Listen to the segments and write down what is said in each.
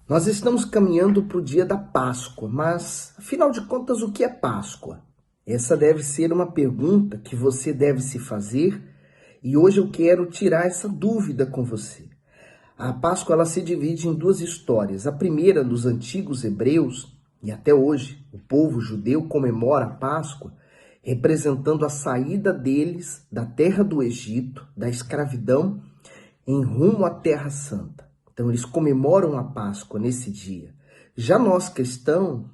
Nós estamos caminhando para o dia da Páscoa, mas, afinal de contas, o que é Páscoa? Essa deve ser uma pergunta que você deve se fazer e hoje eu quero tirar essa dúvida com você. A Páscoa ela se divide em duas histórias. A primeira, dos antigos hebreus, e até hoje o povo judeu comemora a Páscoa, representando a saída deles da terra do Egito, da escravidão, em rumo à Terra Santa. Então, eles comemoram a Páscoa nesse dia. Já nós cristãos,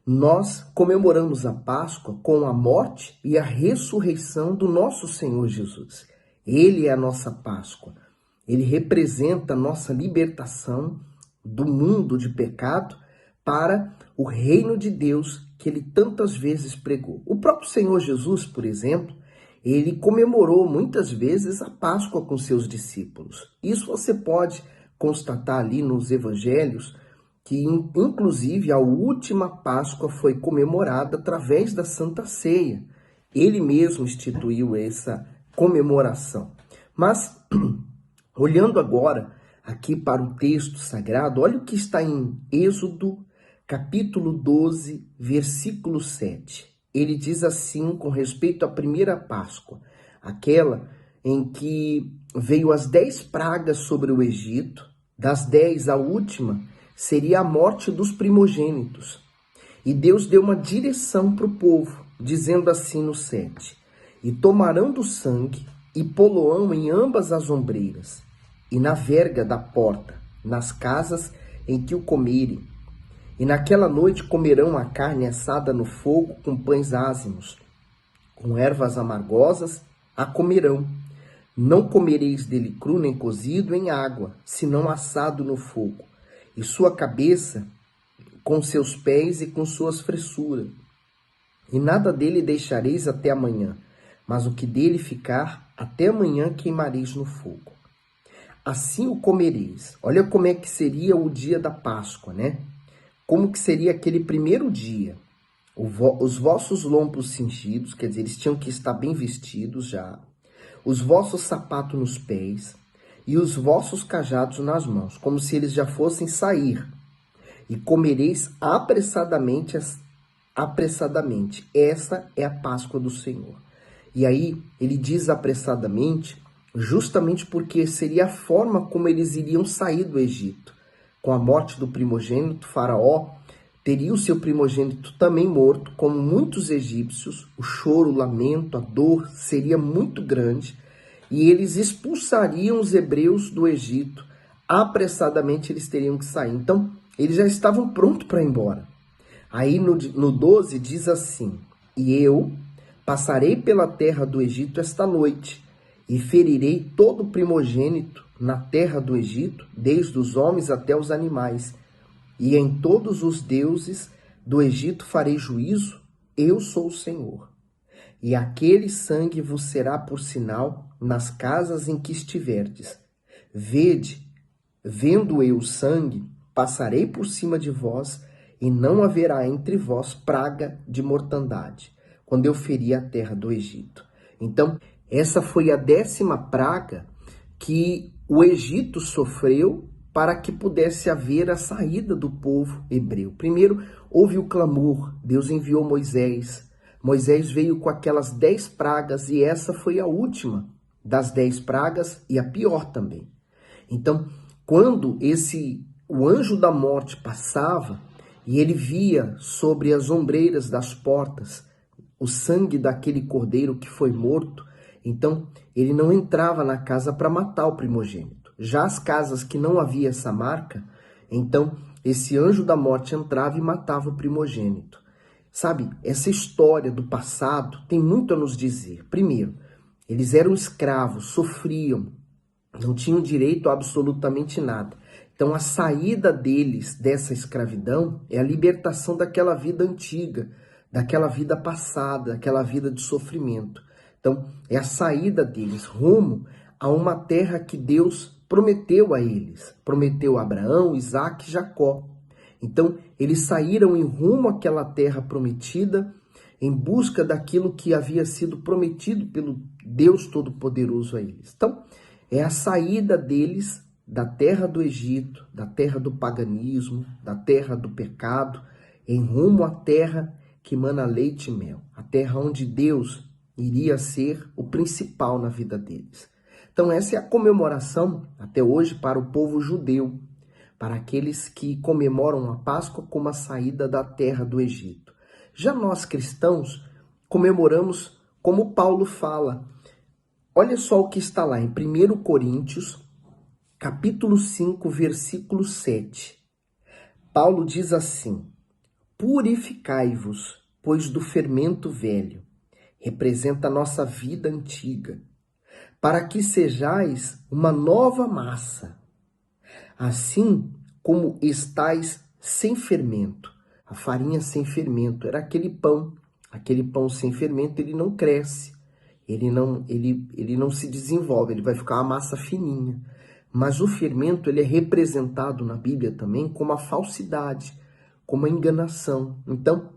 nós comemoramos a Páscoa com a morte e a ressurreição do nosso Senhor Jesus. Ele é a nossa Páscoa. Ele representa a nossa libertação do mundo de pecado para o reino de Deus que ele tantas vezes pregou. O próprio Senhor Jesus, por exemplo, ele comemorou muitas vezes a Páscoa com seus discípulos. Isso você pode constatar ali nos evangelhos, que inclusive a última Páscoa foi comemorada através da Santa Ceia. Ele mesmo instituiu essa comemoração. Mas, olhando agora aqui para o texto sagrado, olha o que está em Êxodo, capítulo 12, versículo 7. Ele diz assim com respeito à primeira Páscoa, aquela em que veio as 10 pragas sobre o Egito, das 10 a última seria a morte dos primogênitos. E Deus deu uma direção para o povo, dizendo assim no 7, e tomarão do sangue e poloão em ambas as ombreiras, e na verga da porta, nas casas em que o comerem. E naquela noite comerão a carne assada no fogo com pães ázimos, com ervas amargosas a comerão. Não comereis dele cru nem cozido em água, senão assado no fogo. E sua cabeça com seus pés e com suas fressuras. E nada dele deixareis até amanhã, mas o que dele ficar, até amanhã queimareis no fogo. Assim o comereis. Olha como é que seria o dia da Páscoa, né? Como que seria aquele primeiro dia? Os vossos lombos cingidos, quer dizer, eles tinham que estar bem vestidos já. Os vossos sapatos nos pés e os vossos cajados nas mãos, como se eles já fossem sair. E comereis apressadamente, apressadamente. Essa é a Páscoa do Senhor. E aí ele diz apressadamente, justamente porque seria a forma como eles iriam sair do Egito. Com a morte do primogênito, Faraó teria o seu primogênito também morto, como muitos egípcios. O choro, o lamento, a dor seria muito grande e eles expulsariam os hebreus do Egito. Apressadamente eles teriam que sair. Então, eles já estavam prontos para ir embora. Aí no 12 diz assim, e eu passarei pela terra do Egito esta noite e ferirei todo primogênito na terra do Egito, desde os homens até os animais. E em todos os deuses do Egito farei juízo, eu sou o Senhor. E aquele sangue vos será por sinal nas casas em que estiverdes. Vede, vendo eu o sangue, passarei por cima de vós, e não haverá entre vós praga de mortandade, quando eu ferir a terra do Egito. Então, essa foi a 10ª praga que o Egito sofreu para que pudesse haver a saída do povo hebreu. Primeiro, houve o clamor, Deus enviou Moisés. Moisés veio com aquelas 10 pragas e essa foi a última das 10 pragas e a pior também. Então, quando o anjo da morte passava e ele via sobre as ombreiras das portas o sangue daquele cordeiro que foi morto, então ele não entrava na casa para matar o primogênito. Já as casas que não havia essa marca, então esse anjo da morte entrava e matava o primogênito. Sabe, essa história do passado tem muito a nos dizer. Primeiro, eles eram escravos, sofriam, não tinham direito a absolutamente nada. Então a saída deles dessa escravidão é a libertação daquela vida antiga, daquela vida passada, daquela vida de sofrimento. Então, é a saída deles rumo a uma terra que Deus prometeu a eles. Prometeu a Abraão, Isaac e Jacó. Então, eles saíram em rumo àquela terra prometida, em busca daquilo que havia sido prometido pelo Deus Todo-Poderoso a eles. Então, é a saída deles da terra do Egito, da terra do paganismo, da terra do pecado, em rumo à terra que mana leite e mel, a terra onde Deus iria ser o principal na vida deles. Então essa é a comemoração até hoje para o povo judeu, para aqueles que comemoram a Páscoa como a saída da terra do Egito. Já nós cristãos comemoramos como Paulo fala. Olha só o que está lá em 1 Coríntios, capítulo 5, versículo 7. Paulo diz assim: purificai-vos, pois do fermento velho, representa a nossa vida antiga, para que sejais uma nova massa, assim como estais sem fermento. A farinha sem fermento era aquele pão sem fermento, ele não cresce, ele não se desenvolve, ele vai ficar uma massa fininha. Mas o fermento, ele é representado na Bíblia também como a falsidade, como a enganação. Então,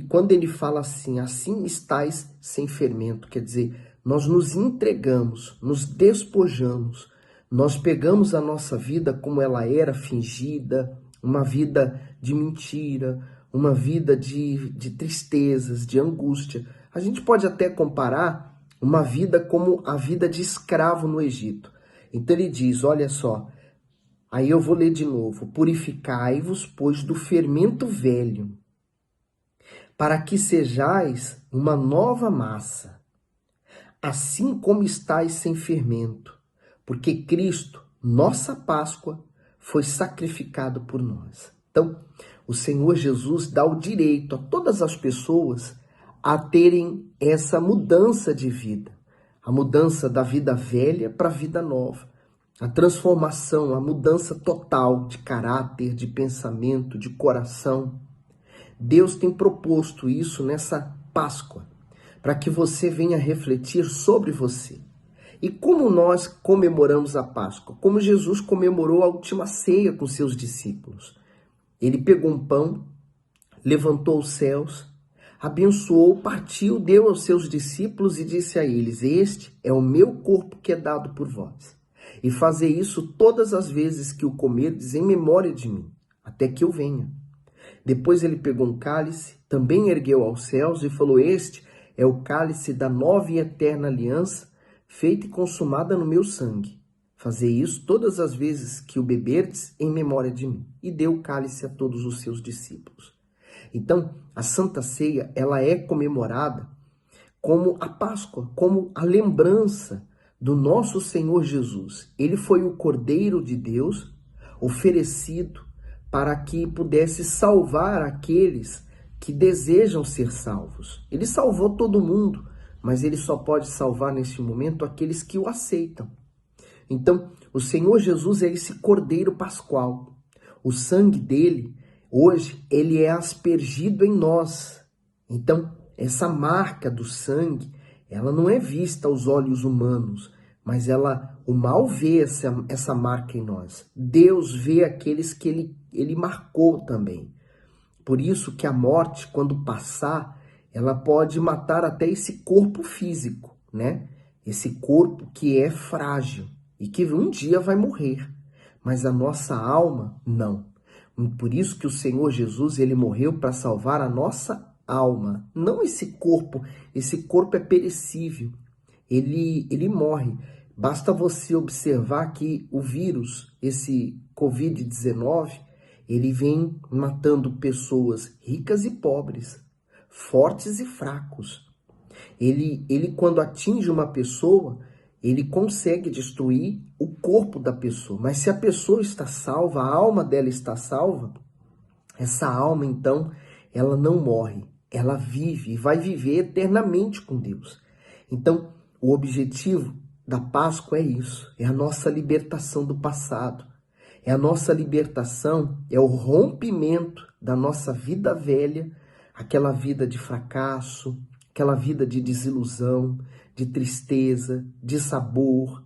quando ele fala assim, assim estais sem fermento, quer dizer, nós nos entregamos, nos despojamos, nós pegamos a nossa vida como ela era, fingida, uma vida de mentira, uma vida de tristezas, de angústia. A gente pode até comparar uma vida como a vida de escravo no Egito. Então ele diz, olha só, aí eu vou ler de novo: purificai-vos, pois, do fermento velho, para que sejais uma nova massa, assim como estáis sem fermento, porque Cristo, nossa Páscoa, foi sacrificado por nós. Então, o Senhor Jesus dá o direito a todas as pessoas a terem essa mudança de vida, a mudança da vida velha para a vida nova, a transformação, a mudança total de caráter, de pensamento, de coração. Deus tem proposto isso nessa Páscoa, para que você venha refletir sobre você. E como nós comemoramos a Páscoa? Como Jesus comemorou a última ceia com seus discípulos. Ele pegou um pão, levantou os céus, abençoou, partiu, deu aos seus discípulos e disse a eles: este é o meu corpo que é dado por vós. E fazer isso todas as vezes que o comerdes em memória de mim, até que eu venha. Depois ele pegou um cálice, também ergueu aos céus e falou: este é o cálice da nova e eterna aliança, feita e consumada no meu sangue. Fazer isso todas as vezes que o beberdes em memória de mim. E deu o cálice a todos os seus discípulos. Então, a Santa Ceia, ela é comemorada como a Páscoa, como a lembrança do nosso Senhor Jesus. Ele foi o Cordeiro de Deus oferecido para que pudesse salvar aqueles que desejam ser salvos. Ele salvou todo mundo, mas ele só pode salvar neste momento aqueles que o aceitam. Então, o Senhor Jesus é esse Cordeiro Pascual. O sangue dele, hoje, ele é aspergido em nós. Então, essa marca do sangue, ela não é vista aos olhos humanos, mas o mal vê essa marca em nós. Deus vê aqueles que ele marcou também. Por isso que a morte, quando passar, ela pode matar até esse corpo físico, né? Esse corpo que é frágil e que um dia vai morrer. Mas a nossa alma, não. Por isso que o Senhor Jesus, ele morreu para salvar a nossa alma, não esse corpo. Esse corpo é perecível, ele morre. Basta você observar que o vírus, esse Covid-19, ele vem matando pessoas ricas e pobres, fortes e fracos. Ele quando atinge uma pessoa, ele consegue destruir o corpo da pessoa. Mas se a pessoa está salva, a alma dela está salva, essa alma, então, ela não morre. Ela vive e vai viver eternamente com Deus. Então, o objetivo da Páscoa é isso. É a nossa libertação do passado. É a nossa libertação, é o rompimento da nossa vida velha, aquela vida de fracasso, aquela vida de desilusão, de tristeza, de sabor,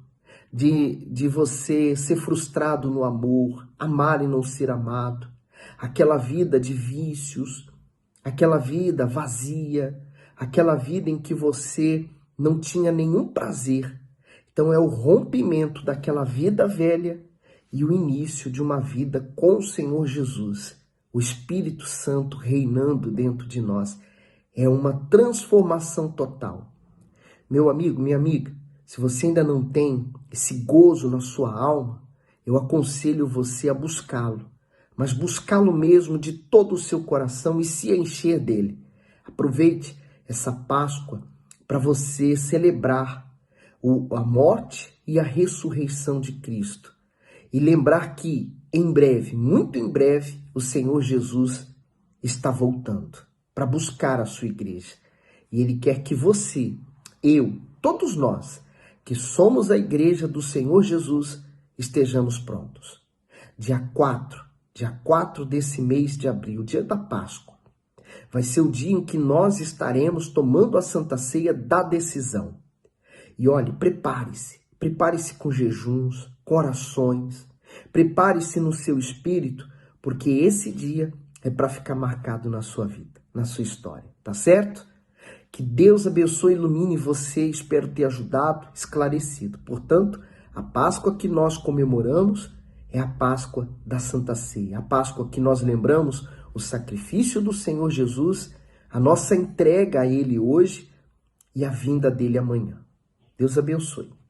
de você ser frustrado no amor, amar e não ser amado, aquela vida de vícios, aquela vida vazia, aquela vida em que você não tinha nenhum prazer. Então é o rompimento daquela vida velha e o início de uma vida com o Senhor Jesus, o Espírito Santo reinando dentro de nós. É uma transformação total. Meu amigo, minha amiga, se você ainda não tem esse gozo na sua alma, eu aconselho você a buscá-lo, mas buscá-lo mesmo de todo o seu coração e se encher dele. Aproveite essa Páscoa para você celebrar a morte e a ressurreição de Cristo. E lembrar que em breve, muito em breve, o Senhor Jesus está voltando para buscar a sua igreja. E Ele quer que você, eu, todos nós, que somos a igreja do Senhor Jesus, estejamos prontos. Dia 4 desse mês de abril, dia da Páscoa, vai ser o dia em que nós estaremos tomando a Santa Ceia da decisão. E olhe, prepare-se com jejuns, com orações, prepare-se no seu espírito, porque esse dia é para ficar marcado na sua vida, na sua história, tá certo? Que Deus abençoe e ilumine você, espero ter ajudado, esclarecido. Portanto, a Páscoa que nós comemoramos é a Páscoa da Santa Ceia, a Páscoa que nós lembramos o sacrifício do Senhor Jesus, a nossa entrega a Ele hoje e a vinda dele amanhã. Deus abençoe.